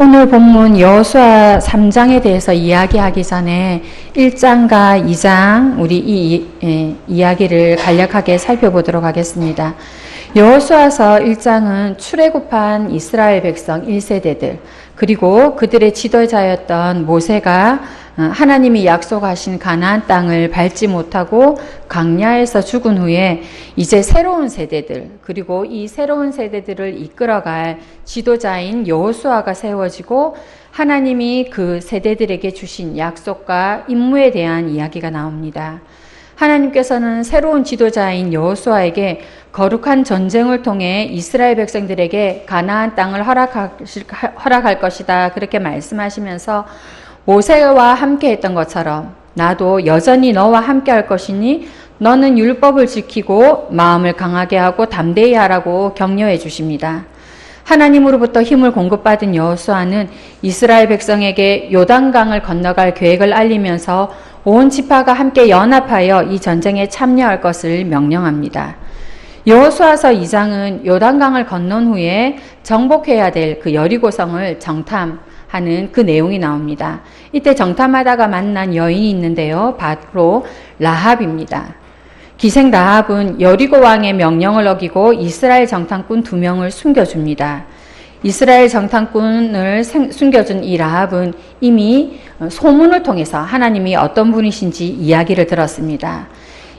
오늘 본문 여호수아 3장에 대해서 이야기하기 전에 1장과 2장 우리 이야기를 간략하게 살펴보도록 하겠습니다. 여호수아서 1장은 출애굽한 이스라엘 백성 1세대들 그리고 그들의 지도자였던 모세가 하나님이 약속하신 가나안 땅을 밟지 못하고 광야에서 죽은 후에 이제 새로운 세대들 그리고 이 새로운 세대들을 이끌어갈 지도자인 여호수아가 세워지고 하나님이 그 세대들에게 주신 약속과 임무에 대한 이야기가 나옵니다. 하나님께서는 새로운 지도자인 여호수아에게 거룩한 전쟁을 통해 이스라엘 백성들에게 가나안 땅을 허락할 것이다 그렇게 말씀하시면서 모세와 함께 했던 것처럼 나도 여전히 너와 함께 할 것이니 너는 율법을 지키고 마음을 강하게 하고 담대히 하라고 격려해 주십니다. 하나님으로부터 힘을 공급받은 여호수아는 이스라엘 백성에게 요단강을 건너갈 계획을 알리면서 온 지파가 함께 연합하여 이 전쟁에 참여할 것을 명령합니다. 여호수아서 2장은 요단강을 건넌 후에 정복해야 될 그 여리고성을 정탐하는 그 내용이 나옵니다. 이때 정탐하다가 만난 여인이 있는데요. 바로 라합입니다. 기생 라합은 여리고 왕의 명령을 어기고 이스라엘 정탐꾼 2명을 숨겨줍니다. 이스라엘 정탐꾼을 숨겨준 이 라합은 이미 소문을 통해서 하나님이 어떤 분이신지 이야기를 들었습니다.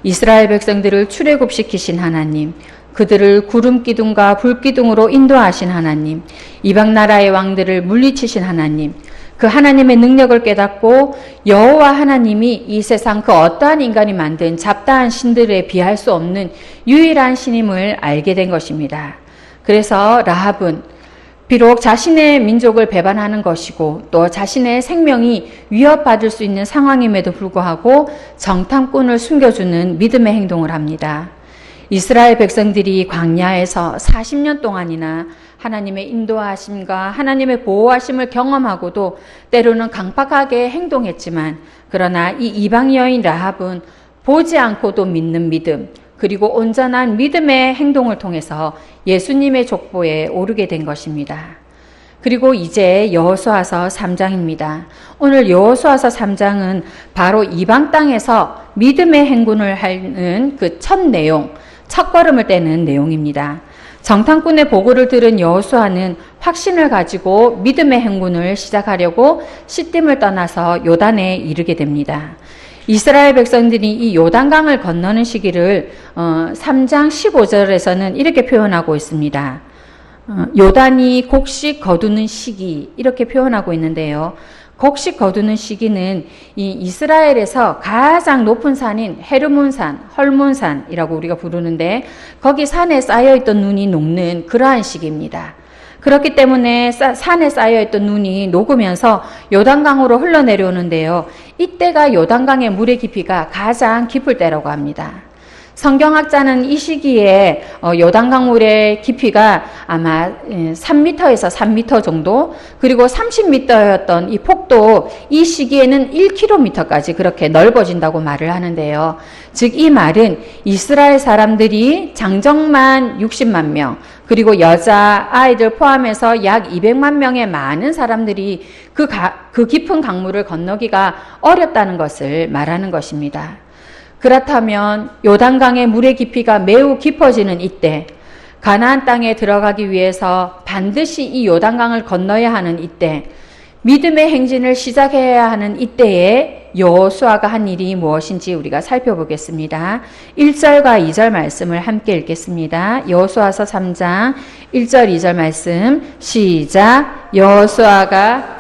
이스라엘 백성들을 출애굽시키신 하나님, 그들을 구름 기둥과 불 기둥으로 인도하신 하나님, 이방 나라의 왕들을 물리치신 하나님, 그 하나님의 능력을 깨닫고 여호와 하나님이 이 세상 그 어떠한 인간이 만든 잡다한 신들에 비할 수 없는 유일한 신임을 알게 된 것입니다. 그래서 라합은 비록 자신의 민족을 배반하는 것이고 또 자신의 생명이 위협받을 수 있는 상황임에도 불구하고 정탐꾼을 숨겨주는 믿음의 행동을 합니다. 이스라엘 백성들이 광야에서 40년 동안이나 하나님의 인도하심과 하나님의 보호하심을 경험하고도 때로는 강팍하게 행동했지만 그러나 이 이방 여인 라합은 보지 않고도 믿는 믿음 그리고 온전한 믿음의 행동을 통해서 예수님의 족보에 오르게 된 것입니다. 그리고 이제 여호수아서 3장입니다. 오늘 여호수아서 3장은 바로 이방 땅에서 믿음의 행군을 하는 그 첫 내용, 첫걸음을 떼는 내용입니다. 정탐꾼의 보고를 들은 여호수아는 확신을 가지고 믿음의 행군을 시작하려고 시딤을 떠나서 요단에 이르게 됩니다. 이스라엘 백성들이 이 요단강을 건너는 시기를 3장 15절에서는 이렇게 표현하고 있습니다. 요단이 곡식 거두는 시기 이렇게 표현하고 있는데요. 곡식 거두는 시기는 이 이스라엘에서 가장 높은 산인 헤르몬산, 헐몬산이라고 우리가 부르는데 거기 산에 쌓여있던 눈이 녹는 그러한 시기입니다. 그렇기 때문에 산에 쌓여있던 눈이 녹으면서 요단강으로 흘러내려오는데요. 이때가 요단강의 물의 깊이가 가장 깊을 때라고 합니다. 성경학자는 이 시기에 요단강 물의 깊이가 아마 3m에서 3m 정도 그리고 30m였던 이 폭도 이 시기에는 1km까지 그렇게 넓어진다고 말을 하는데요. 즉 이 말은 이스라엘 사람들이 장정만 60만 명 그리고 여자 아이들 포함해서 약 200만 명의 많은 사람들이 그 깊은 강물을 건너기가 어렵다는 것을 말하는 것입니다. 그렇다면 요단강의 물의 깊이가 매우 깊어지는 이때 가나안 땅에 들어가기 위해서 반드시 이 요단강을 건너야 하는 이때 믿음의 행진을 시작해야 하는 이때에 여호수아가 한 일이 무엇인지 우리가 살펴보겠습니다. 1절과 2절 말씀을 함께 읽겠습니다. 여호수아서 3장 1절 2절 말씀 시작. 여호수아가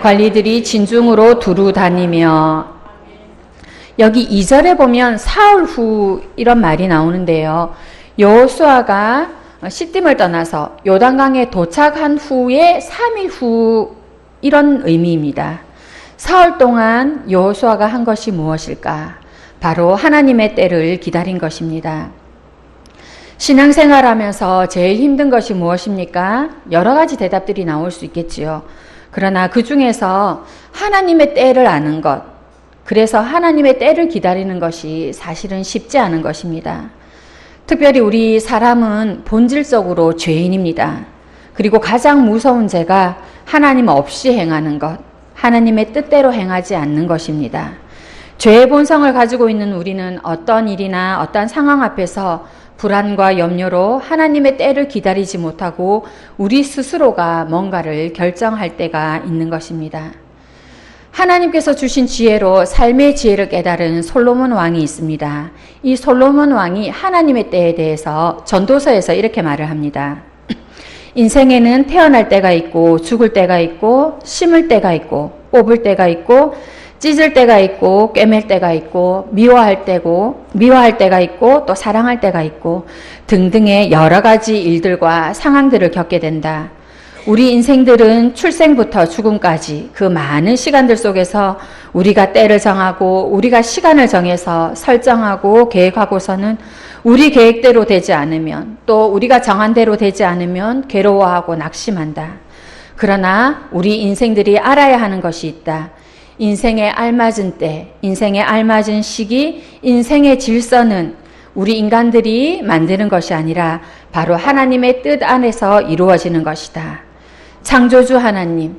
관리들이 진중으로 두루 다니며 여기 2절에 보면 사흘 후 이런 말이 나오는데요. 여호수아가 시딤을 떠나서 요단강에 도착한 후에 3일 후 이런 의미입니다. 사흘 동안 여호수아가 한 것이 무엇일까? 바로 하나님의 때를 기다린 것입니다. 신앙생활하면서 제일 힘든 것이 무엇입니까? 여러 가지 대답들이 나올 수 있겠지요. 그러나 그 중에서 하나님의 때를 아는 것, 그래서 하나님의 때를 기다리는 것이 사실은 쉽지 않은 것입니다. 특별히 우리 사람은 본질적으로 죄인입니다. 그리고 가장 무서운 죄가 하나님 없이 행하는 것, 하나님의 뜻대로 행하지 않는 것입니다. 죄의 본성을 가지고 있는 우리는 어떤 일이나 어떤 상황 앞에서 불안과 염려로 하나님의 때를 기다리지 못하고 우리 스스로가 뭔가를 결정할 때가 있는 것입니다. 하나님께서 주신 지혜로 삶의 지혜를 깨달은 솔로몬 왕이 있습니다. 이 솔로몬 왕이 하나님의 때에 대해서 전도서에서 이렇게 말을 합니다. 인생에는 태어날 때가 있고 죽을 때가 있고 심을 때가 있고 뽑을 때가 있고 찢을 때가 있고 꿰맬 때가 있고 미워할 때가 있고 또 사랑할 때가 있고 등등의 여러 가지 일들과 상황들을 겪게 된다. 우리 인생들은 출생부터 죽음까지 그 많은 시간들 속에서 우리가 때를 정하고 우리가 시간을 정해서 설정하고 계획하고서는 우리 계획대로 되지 않으면 또 우리가 정한 대로 되지 않으면 괴로워하고 낙심한다. 그러나 우리 인생들이 알아야 하는 것이 있다. 인생에 알맞은 때, 인생에 알맞은 시기, 인생의 질서는 우리 인간들이 만드는 것이 아니라 바로 하나님의 뜻 안에서 이루어지는 것이다. 창조주 하나님,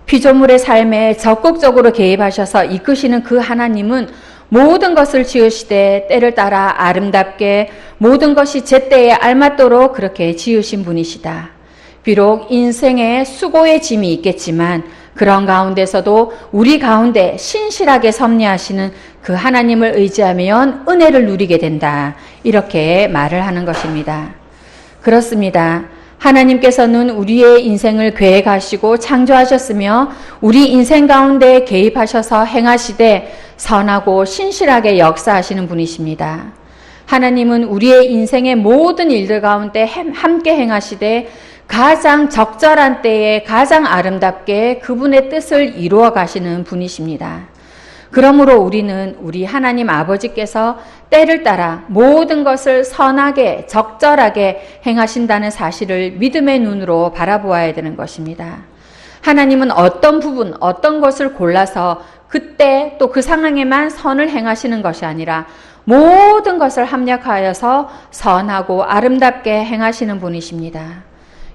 피조물의 삶에 적극적으로 개입하셔서 이끄시는 그 하나님은 모든 것을 지으시되 때를 따라 아름답게 모든 것이 제때에 알맞도록 그렇게 지으신 분이시다. 비록 인생에 수고의 짐이 있겠지만 그런 가운데서도 우리 가운데 신실하게 섭리하시는 그 하나님을 의지하면 은혜를 누리게 된다. 이렇게 말을 하는 것입니다. 그렇습니다. 하나님께서는 우리의 인생을 계획하시고 창조하셨으며 우리 인생 가운데 개입하셔서 행하시되 선하고 신실하게 역사하시는 분이십니다. 하나님은 우리의 인생의 모든 일들 가운데 함께 행하시되 가장 적절한 때에 가장 아름답게 그분의 뜻을 이루어 가시는 분이십니다. 그러므로 우리는 우리 하나님 아버지께서 때를 따라 모든 것을 선하게 적절하게 행하신다는 사실을 믿음의 눈으로 바라보아야 되는 것입니다. 하나님은 어떤 부분, 어떤 것을 골라서 그때 또 그 상황에만 선을 행하시는 것이 아니라 모든 것을 합력하여서 선하고 아름답게 행하시는 분이십니다.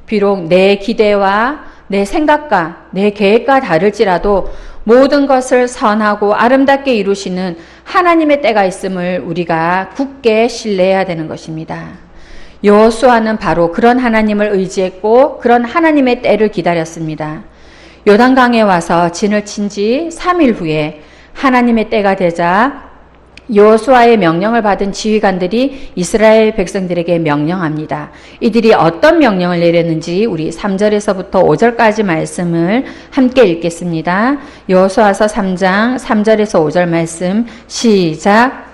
비록 내 기대와 내 생각과 내 계획과 다를지라도 모든 것을 선하고 아름답게 이루시는 하나님의 때가 있음을 우리가 굳게 신뢰해야 되는 것입니다. 여호수아는 바로 그런 하나님을 의지했고 그런 하나님의 때를 기다렸습니다. 요단강에 와서 진을 친 지 3일 후에 하나님의 때가 되자 여호수아의 명령을 받은 지휘관들이 이스라엘 백성들에게 명령합니다. 이들이 어떤 명령을 내렸는지 우리 3절에서부터 5절까지 말씀을 함께 읽겠습니다. 여호수아서 3장 3절에서 5절 말씀 시작.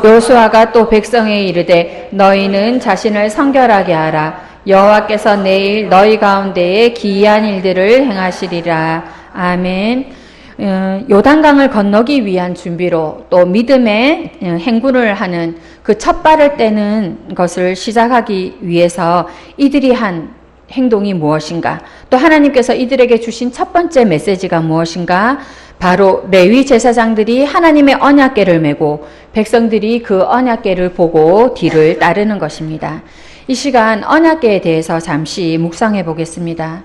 여호수아가 또 백성에 이르되 너희는 자신을 성결하게 하라. 여호와께서 내일 너희 가운데에 기이한 일들을 행하시리라. 아멘. 요단강을 건너기 위한 준비로 또 믿음의 행군을 하는 그 첫 발을 떼는 것을 시작하기 위해서 이들이 한 행동이 무엇인가? 또 하나님께서 이들에게 주신 첫 번째 메시지가 무엇인가? 바로 레위 제사장들이 하나님의 언약궤를 메고 백성들이 그 언약궤를 보고 뒤를 따르는 것입니다. 이 시간 언약궤에 대해서 잠시 묵상해 보겠습니다.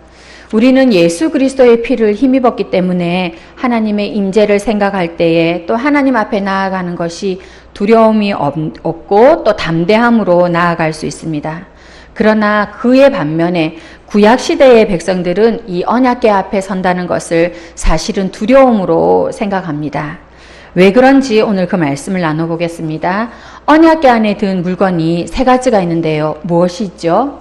우리는 예수 그리스도의 피를 힘입었기 때문에 하나님의 임재를 생각할 때에 또 하나님 앞에 나아가는 것이 두려움이 없고 또 담대함으로 나아갈 수 있습니다. 그러나 그의 반면에 구약시대의 백성들은 이 언약궤 앞에 선다는 것을 사실은 두려움으로 생각합니다. 왜 그런지 오늘 그 말씀을 나눠보겠습니다. 언약궤 안에 든 물건이 3가지가 있는데요. 무엇이 있죠?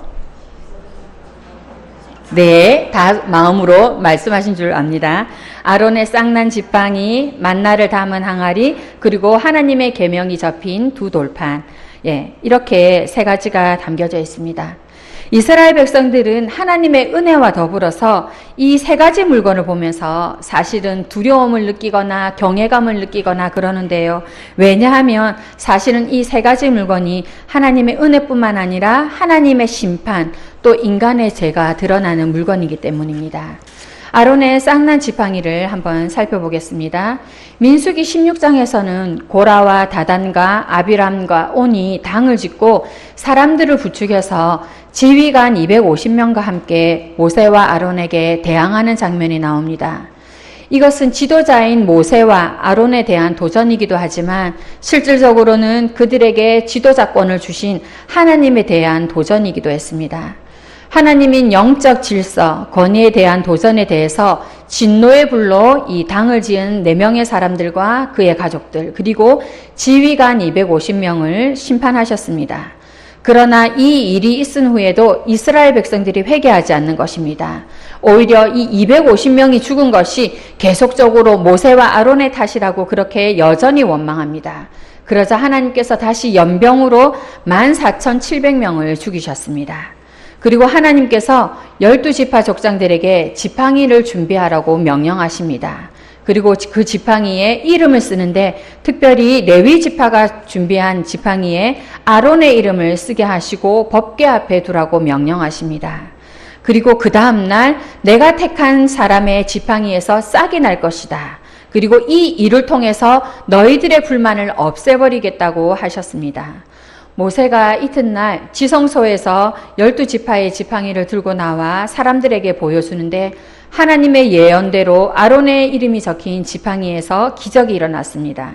네, 다 마음으로 말씀하신 줄 압니다. 아론의 쌍난 지팡이, 만나를 담은 항아리, 그리고 하나님의 계명이 접힌 2 돌판. 이렇게 세 가지가 담겨져 있습니다. 이스라엘 백성들은 하나님의 은혜와 더불어서 이 세 가지 물건을 보면서 사실은 두려움을 느끼거나 경외감을 느끼거나 그러는데요. 왜냐하면 사실은 이 세 가지 물건이 하나님의 은혜뿐만 아니라 하나님의 심판, 또 인간의 죄가 드러나는 물건이기 때문입니다. 아론의 쌍난 지팡이를 한번 살펴보겠습니다. 민수기 16장에서는 고라와 다단과 아비람과 온이 당을 짓고 사람들을 부축해서 지휘관 250명과 함께 모세와 아론에게 대항하는 장면이 나옵니다. 이것은 지도자인 모세와 아론에 대한 도전이기도 하지만 실질적으로는 그들에게 지도자권을 주신 하나님에 대한 도전이기도 했습니다. 하나님인 영적 질서, 권위에 대한 도전에 대해서 진노의 불로 이 당을 지은 4명의 사람들과 그의 가족들, 그리고 지휘관 250명을 심판하셨습니다. 그러나 이 일이 있은 후에도 이스라엘 백성들이 회개하지 않는 것입니다. 오히려 이 250명이 죽은 것이 계속적으로 모세와 아론의 탓이라고 그렇게 여전히 원망합니다. 그러자 하나님께서 다시 연병으로 14,700명을 죽이셨습니다. 그리고 하나님께서 12지파 족장들에게 지팡이를 준비하라고 명령하십니다. 그리고 그 지팡이에 이름을 쓰는데 특별히 레위 지파가 준비한 지팡이에 아론의 이름을 쓰게 하시고 법궤 앞에 두라고 명령하십니다. 그리고 그 다음날 내가 택한 사람의 지팡이에서 싹이 날 것이다. 그리고 이 일을 통해서 너희들의 불만을 없애버리겠다고 하셨습니다. 모세가 이튿날 지성소에서 12지파의 지팡이를 들고 나와 사람들에게 보여주는데 하나님의 예언대로 아론의 이름이 적힌 지팡이에서 기적이 일어났습니다.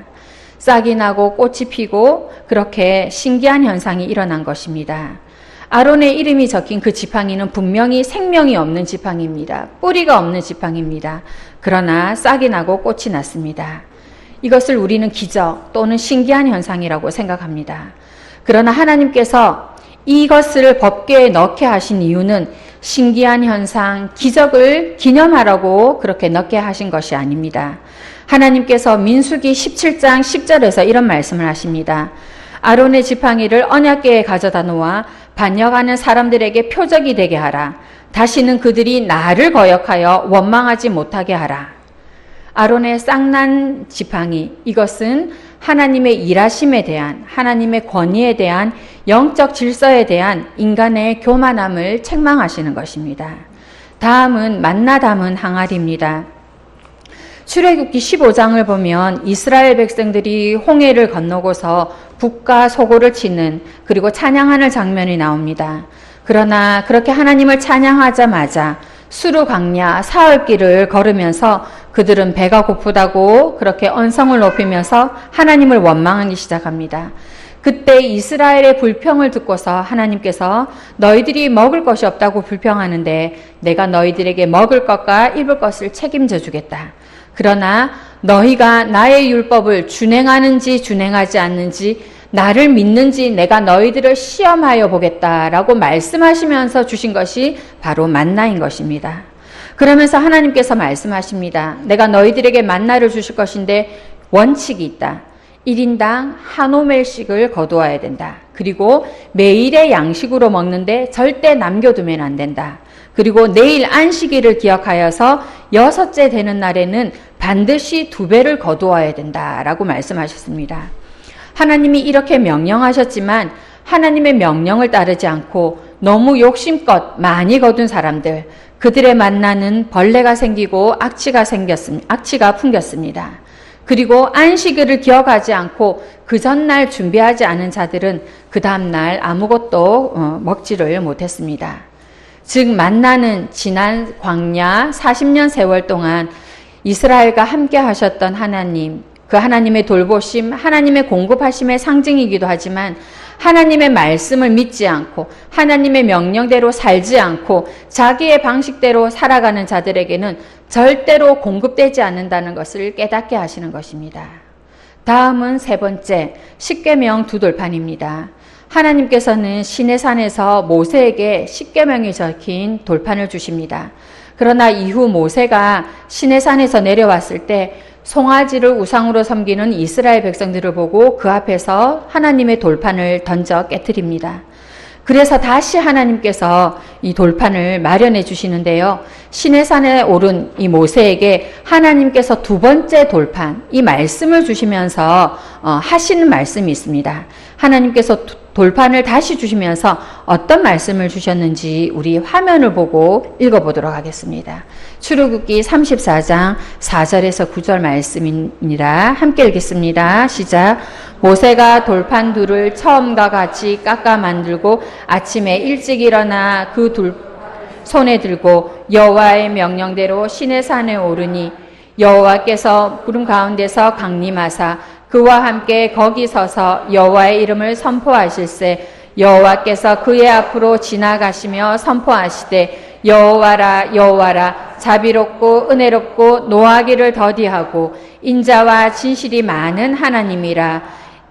싹이 나고 꽃이 피고 그렇게 신기한 현상이 일어난 것입니다. 아론의 이름이 적힌 그 지팡이는 분명히 생명이 없는 지팡이입니다. 뿌리가 없는 지팡이입니다. 그러나 싹이 나고 꽃이 났습니다. 이것을 우리는 기적 또는 신기한 현상이라고 생각합니다. 그러나 하나님께서 이것을 법궤에 넣게 하신 이유는 신기한 현상, 기적을 기념하라고 그렇게 넣게 하신 것이 아닙니다. 하나님께서 민수기 17장 10절에서 이런 말씀을 하십니다. 아론의 지팡이를 언약궤에 가져다 놓아 반역하는 사람들에게 표적이 되게 하라. 다시는 그들이 나를 거역하여 원망하지 못하게 하라. 아론의 쌍난 지팡이, 이것은 하나님의 일하심에 대한, 하나님의 권위에 대한, 영적 질서에 대한 인간의 교만함을 책망하시는 것입니다. 다음은 만나 담은 항아리입니다. 출애굽기 15장을 보면 이스라엘 백성들이 홍해를 건너고서 북과 소고를 치는, 그리고 찬양하는 장면이 나옵니다. 그러나 그렇게 하나님을 찬양하자마자 수르 광야 사흘길을 걸으면서 그들은 배가 고프다고 그렇게 언성을 높이면서 하나님을 원망하기 시작합니다. 그때 이스라엘의 불평을 듣고서 하나님께서 너희들이 먹을 것이 없다고 불평하는데 내가 너희들에게 먹을 것과 입을 것을 책임져 주겠다. 그러나 너희가 나의 율법을 준행하는지 준행하지 않는지 나를 믿는지 내가 너희들을 시험하여 보겠다라고 말씀하시면서 주신 것이 바로 만나인 것입니다. 그러면서 하나님께서 말씀하십니다. 내가 너희들에게 만나를 주실 것인데 원칙이 있다. 1인당 한 오멜씩을 거두어야 된다. 그리고 매일의 양식으로 먹는데 절대 남겨두면 안 된다. 그리고 내일 안식일을 기억하여서 6째 되는 날에는 반드시 2배를 거두어야 된다라고 말씀하셨습니다. 하나님이 이렇게 명령하셨지만 하나님의 명령을 따르지 않고 너무 욕심껏 많이 거둔 사람들, 그들의 만나는 벌레가 생기고 악취가 풍겼습니다. 그리고 안식일을 기억하지 않고 그 전날 준비하지 않은 자들은 그 다음날 아무것도 먹지를 못했습니다. 즉 만나는 지난 광야 40년 세월 동안 이스라엘과 함께 하셨던 하나님, 그 하나님의 돌보심, 하나님의 공급하심의 상징이기도 하지만 하나님의 말씀을 믿지 않고 하나님의 명령대로 살지 않고 자기의 방식대로 살아가는 자들에게는 절대로 공급되지 않는다는 것을 깨닫게 하시는 것입니다. 다음은 세 번째, 십계명 두돌판입니다. 하나님께서는 시내산에서 모세에게 십계명이 적힌 돌판을 주십니다. 그러나 이후 모세가 시내산에서 내려왔을 때 송아지를 우상으로 섬기는 이스라엘 백성들을 보고 그 앞에서 하나님의 돌판을 던져 깨뜨립니다. 그래서 다시 하나님께서 이 돌판을 마련해 주시는데요. 시내산에 오른 이 모세에게 하나님께서 두 번째 돌판, 이 말씀을 주시면서 하시는 말씀이 있습니다. 하나님께서 돌판을 다시 주시면서 어떤 말씀을 주셨는지 우리 화면을 보고 읽어보도록 하겠습니다. 출애굽기 34장 4절에서 9절 말씀입니다. 함께 읽겠습니다. 시작. 모세가 돌판 둘을 처음과 같이 깎아 만들고 아침에 일찍 일어나 그 둘 손에 들고 여호와의 명령대로 시내산에 오르니 여호와께서 구름 가운데서 강림하사 그와 함께 거기 서서 여호와의 이름을 선포하실세 여호와께서 그의 앞으로 지나가시며 선포하시되 여호와라 여호와라 자비롭고 은혜롭고 노하기를 더디하고 인자와 진실이 많은 하나님이라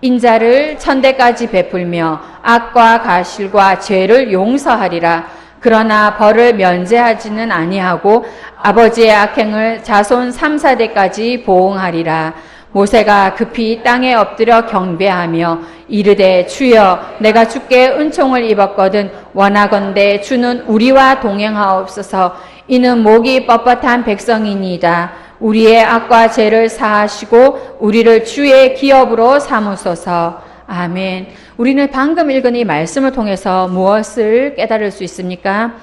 인자를 천대까지 베풀며 악과 가실과 죄를 용서하리라 그러나 벌을 면제하지는 아니하고 아버지의 악행을 자손 3, 4대까지 보응하리라. 모세가 급히 땅에 엎드려 경배하며 이르되 주여 내가 주께 은총을 입었거든 원하건대 주는 우리와 동행하옵소서. 이는 목이 뻣뻣한 백성이니이다. 우리의 악과 죄를 사하시고 우리를 주의 기업으로 삼으소서. 아멘. 우리는 방금 읽은 이 말씀을 통해서 무엇을 깨달을 수 있습니까?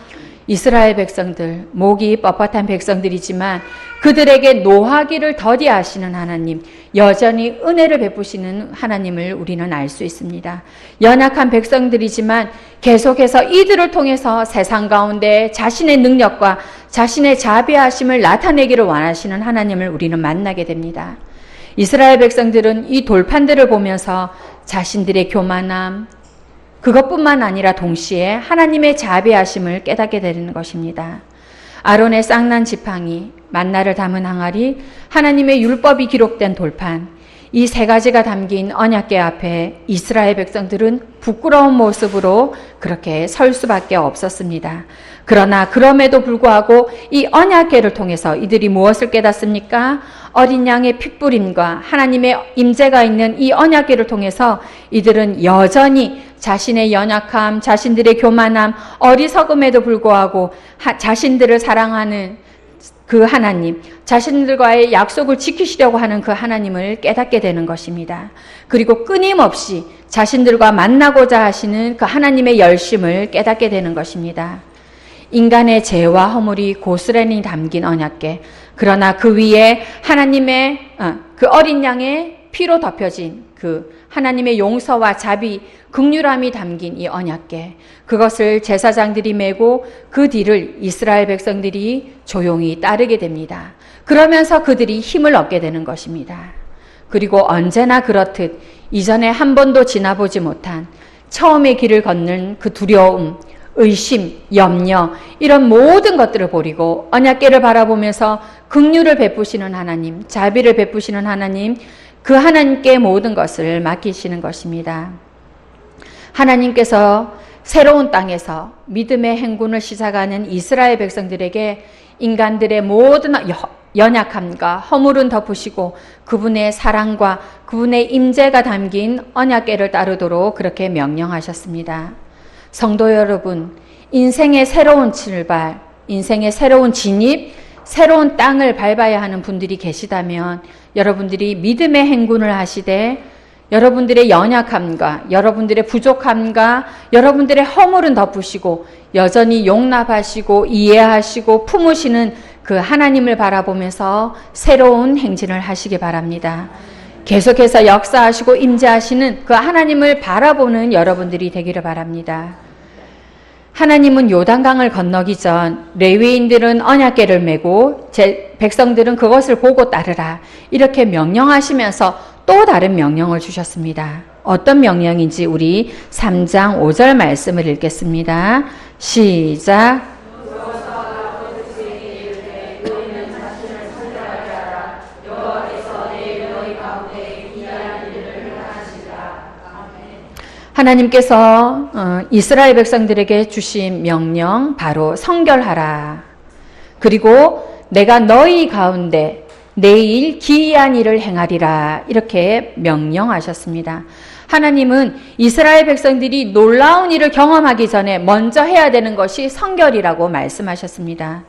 이스라엘 백성들, 목이 뻣뻣한 백성들이지만 그들에게 노하기를 더디하시는 하나님, 여전히 은혜를 베푸시는 하나님을 우리는 알 수 있습니다. 연약한 백성들이지만 계속해서 이들을 통해서 세상 가운데 자신의 능력과 자신의 자비하심을 나타내기를 원하시는 하나님을 우리는 만나게 됩니다. 이스라엘 백성들은 이 돌판들을 보면서 자신들의 교만함, 그것뿐만 아니라 동시에 하나님의 자비하심을 깨닫게 되는 것입니다. 아론의 쌍난 지팡이, 만나를 담은 항아리, 하나님의 율법이 기록된 돌판, 이 세 가지가 담긴 언약궤 앞에 이스라엘 백성들은 부끄러운 모습으로 그렇게 설 수밖에 없었습니다. 그러나 그럼에도 불구하고 이 언약궤를 통해서 이들이 무엇을 깨닫습니까? 어린 양의 핏부림과 하나님의 임재가 있는 이 언약궤를 통해서 이들은 여전히 자신의 연약함, 자신들의 교만함, 어리석음에도 불구하고 자신들을 사랑하는 그 하나님, 자신들과의 약속을 지키시려고 하는 그 하나님을 깨닫게 되는 것입니다. 그리고 끊임없이 자신들과 만나고자 하시는 그 하나님의 열심을 깨닫게 되는 것입니다. 인간의 죄와 허물이 고스란히 담긴 언약궤, 그러나 그 위에 하나님의 그 어린 양의 피로 덮여진 그 하나님의 용서와 자비, 긍휼함이 담긴 이 언약궤, 그것을 제사장들이 메고 그 뒤를 이스라엘 백성들이 조용히 따르게 됩니다. 그러면서 그들이 힘을 얻게 되는 것입니다. 그리고 언제나 그렇듯 이전에 한 번도 지나보지 못한 처음의 길을 걷는 그 두려움, 의심, 염려, 이런 모든 것들을 버리고 언약궤를 바라보면서 긍휼을 베푸시는 하나님, 자비를 베푸시는 하나님, 그 하나님께 모든 것을 맡기시는 것입니다. 하나님께서 새로운 땅에서 믿음의 행군을 시작하는 이스라엘 백성들에게 인간들의 모든 연약함과 허물은 덮으시고 그분의 사랑과 그분의 임재가 담긴 언약궤를 따르도록 그렇게 명령하셨습니다. 성도 여러분, 인생의 새로운 출발, 인생의 새로운 진입, 새로운 땅을 밟아야 하는 분들이 계시다면 여러분들이 믿음의 행군을 하시되 여러분들의 연약함과 여러분들의 부족함과 여러분들의 허물은 덮으시고 여전히 용납하시고 이해하시고 품으시는 그 하나님을 바라보면서 새로운 행진을 하시기 바랍니다. 계속해서 역사하시고 임재하시는 그 하나님을 바라보는 여러분들이 되기를 바랍니다. 하나님은 요단강을 건너기 전 레위인들은 언약궤를 메고 백성들은 그것을 보고 따르라 이렇게 명령하시면서 또 다른 명령을 주셨습니다. 어떤 명령인지 우리 3장 5절 말씀을 읽겠습니다. 시작. 하나님께서 이스라엘 백성들에게 주신 명령 바로 성결하라. 그리고 내가 너희 가운데 내일 기이한 일을 행하리라 이렇게 명령하셨습니다. 하나님은 이스라엘 백성들이 놀라운 일을 경험하기 전에 먼저 해야 되는 것이 성결이라고 말씀하셨습니다.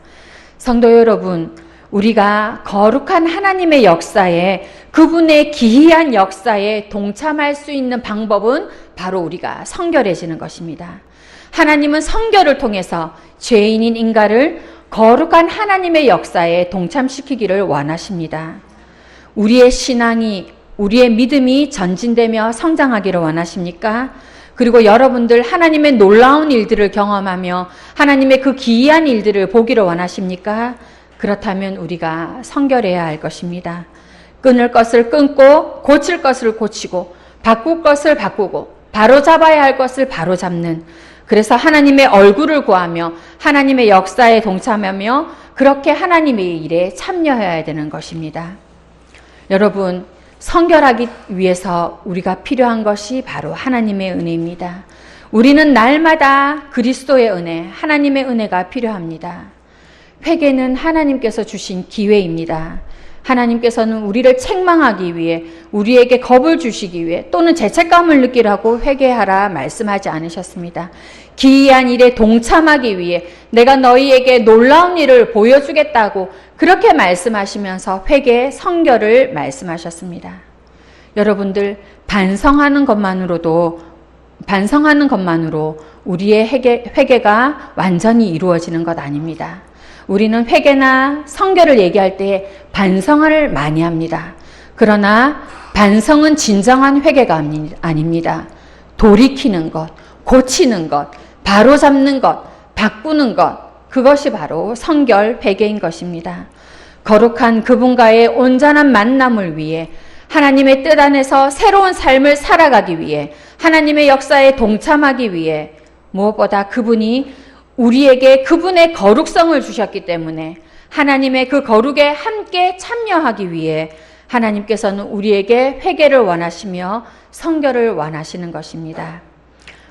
성도 여러분, 우리가 거룩한 하나님의 역사에, 그분의 기이한 역사에 동참할 수 있는 방법은 바로 우리가 성결해지는 것입니다. 하나님은 성결을 통해서 죄인인 인간을 거룩한 하나님의 역사에 동참시키기를 원하십니다. 우리의 신앙이, 우리의 믿음이 전진되며 성장하기를 원하십니까? 그리고 여러분들 하나님의 놀라운 일들을 경험하며 하나님의 그 기이한 일들을 보기를 원하십니까? 그렇다면 우리가 성결해야 할 것입니다. 끊을 것을 끊고 고칠 것을 고치고 바꿀 것을 바꾸고 바로잡아야 할 것을 바로잡는, 그래서 하나님의 얼굴을 구하며 하나님의 역사에 동참하며 그렇게 하나님의 일에 참여해야 되는 것입니다. 여러분, 성결하기 위해서 우리가 필요한 것이 바로 하나님의 은혜입니다. 우리는 날마다 그리스도의 은혜, 하나님의 은혜가 필요합니다. 회개는 하나님께서 주신 기회입니다. 하나님께서는 우리를 책망하기 위해, 우리에게 겁을 주시기 위해, 또는 죄책감을 느끼라고 회개하라 말씀하지 않으셨습니다. 기이한 일에 동참하기 위해 내가 너희에게 놀라운 일을 보여주겠다고 그렇게 말씀하시면서 회개, 성결을 말씀하셨습니다. 여러분들, 반성하는 것만으로 우리의 회개가 완전히 이루어지는 것 아닙니다. 우리는 회개나 성결을 얘기할 때 반성을 많이 합니다. 그러나 반성은 진정한 회개가 아닙니다. 돌이키는 것, 고치는 것, 바로잡는 것, 바꾸는 것, 그것이 바로 성결, 회개인 것입니다. 거룩한 그분과의 온전한 만남을 위해, 하나님의 뜻 안에서 새로운 삶을 살아가기 위해, 하나님의 역사에 동참하기 위해, 무엇보다 그분이 우리에게 그분의 거룩성을 주셨기 때문에 하나님의 그 거룩에 함께 참여하기 위해 하나님께서는 우리에게 회개를 원하시며 성결을 원하시는 것입니다.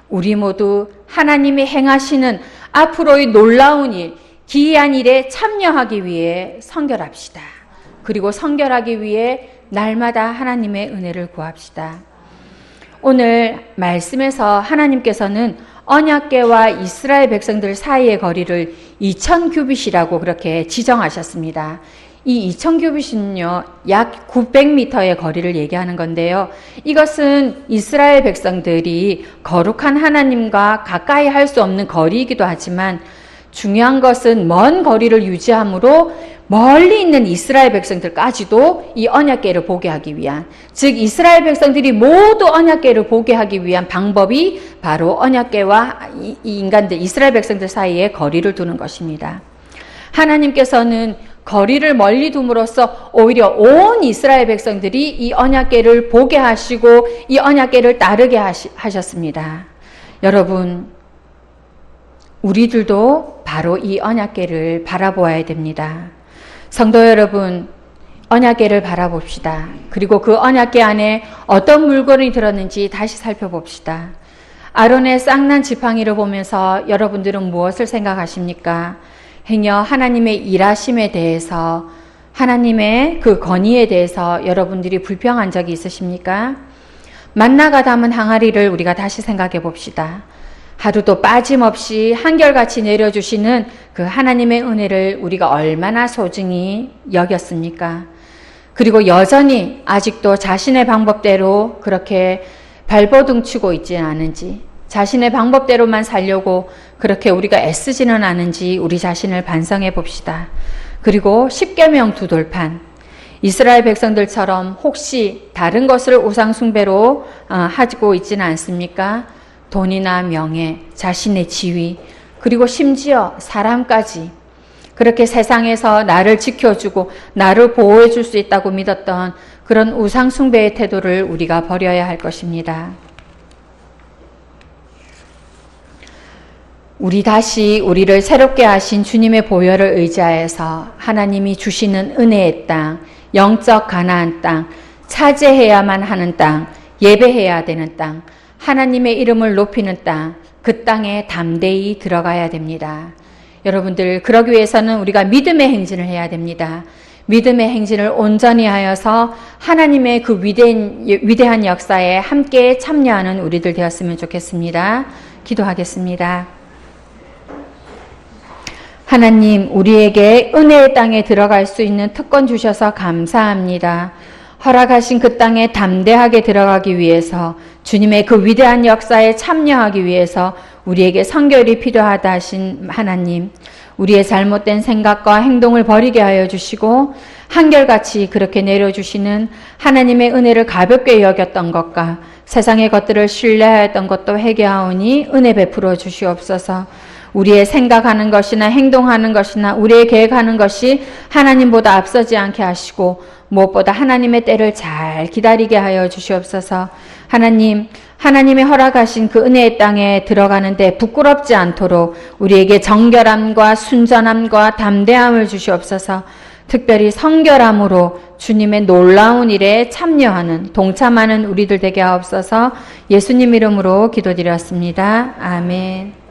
우리 모두 하나님이 행하시는 앞으로의 놀라운 일, 기이한 일에 참여하기 위해 성결합시다. 그리고 성결하기 위해 날마다 하나님의 은혜를 구합시다. 오늘 말씀에서 하나님께서는 언약궤와 이스라엘 백성들 사이의 거리를 2000규빗이라고 그렇게 지정하셨습니다. 이 2000규빗은요, 약 900m의 거리를 얘기하는 건데요. 이것은 이스라엘 백성들이 거룩한 하나님과 가까이 할 수 없는 거리이기도 하지만 중요한 것은 먼 거리를 유지하므로 멀리 있는 이스라엘 백성들까지도 이 언약궤를 보게 하기 위한, 즉 이스라엘 백성들이 모두 언약궤를 보게 하기 위한 방법이 바로 언약궤와 이 인간들, 이스라엘 백성들 사이에 거리를 두는 것입니다. 하나님께서는 거리를 멀리 둠으로써 오히려 온 이스라엘 백성들이 이 언약궤를 보게 하시고 이 언약궤를 따르게 하셨습니다. 여러분, 우리들도 바로 이 언약궤를 바라보아야 됩니다. 성도 여러분, 언약궤를 바라봅시다. 그리고 그 언약궤 안에 어떤 물건이 들었는지 다시 살펴봅시다. 아론의 쌍난 지팡이를 보면서 여러분들은 무엇을 생각하십니까? 행여 하나님의 일하심에 대해서, 하나님의 그 건의에 대해서 여러분들이 불평한 적이 있으십니까? 만나가 담은 항아리를 우리가 다시 생각해 봅시다. 하루도 빠짐없이 한결같이 내려주시는 그 하나님의 은혜를 우리가 얼마나 소중히 여겼습니까? 그리고 여전히 아직도 자신의 방법대로 그렇게 발버둥 치고 있지는 않은지, 자신의 방법대로만 살려고 그렇게 우리가 애쓰지는 않은지 우리 자신을 반성해 봅시다. 그리고 십계명 두 돌판, 이스라엘 백성들처럼 혹시 다른 것을 우상 숭배로 하고 있지는 않습니까? 돈이나 명예, 자신의 지위, 그리고 심지어 사람까지 그렇게 세상에서 나를 지켜주고 나를 보호해 줄 수 있다고 믿었던 그런 우상 숭배의 태도를 우리가 버려야 할 것입니다. 우리를 새롭게 하신 주님의 보혈을 의지하여서 하나님이 주시는 은혜의 땅, 영적 가나안 땅, 차지해야만 하는 땅, 예배해야 되는 땅, 하나님의 이름을 높이는 땅, 그 땅에 담대히 들어가야 됩니다. 여러분들, 그러기 위해서는 우리가 믿음의 행진을 해야 됩니다. 믿음의 행진을 온전히 하여서 하나님의 그 위대한 역사에 함께 참여하는 우리들 되었으면 좋겠습니다. 기도하겠습니다. 하나님, 우리에게 은혜의 땅에 들어갈 수 있는 특권 주셔서 감사합니다. 허락하신 그 땅에 담대하게 들어가기 위해서, 주님의 그 위대한 역사에 참여하기 위해서 우리에게 성결이 필요하다 하신 하나님, 우리의 잘못된 생각과 행동을 버리게 하여 주시고 한결같이 그렇게 내려주시는 하나님의 은혜를 가볍게 여겼던 것과 세상의 것들을 신뢰하였던 것도 회개하오니 은혜 베풀어 주시옵소서. 우리의 생각하는 것이나 행동하는 것이나 우리의 계획하는 것이 하나님보다 앞서지 않게 하시고 무엇보다 하나님의 때를 잘 기다리게 하여 주시옵소서. 하나님, 하나님의 허락하신 그 은혜의 땅에 들어가는데 부끄럽지 않도록 우리에게 정결함과 순전함과 담대함을 주시옵소서. 특별히 성결함으로 주님의 놀라운 일에 참여하는, 동참하는 우리들 되게 하옵소서. 예수님 이름으로 기도드렸습니다. 아멘.